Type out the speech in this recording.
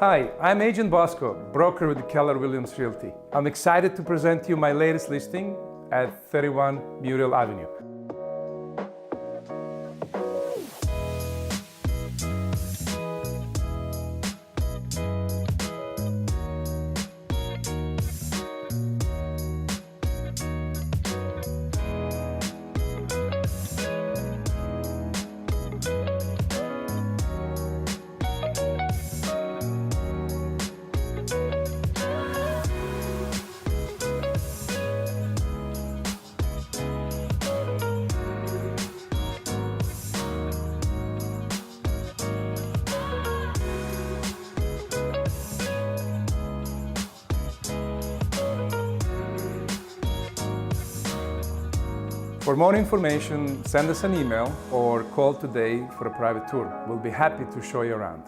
Hi, I'm Agent Bosko, broker with Keller Williams Realty. I'm excited to present you my latest listing at 31 Muriel Avenue. For more information, send us an email or call today for a private tour. We'll be happy to show you around.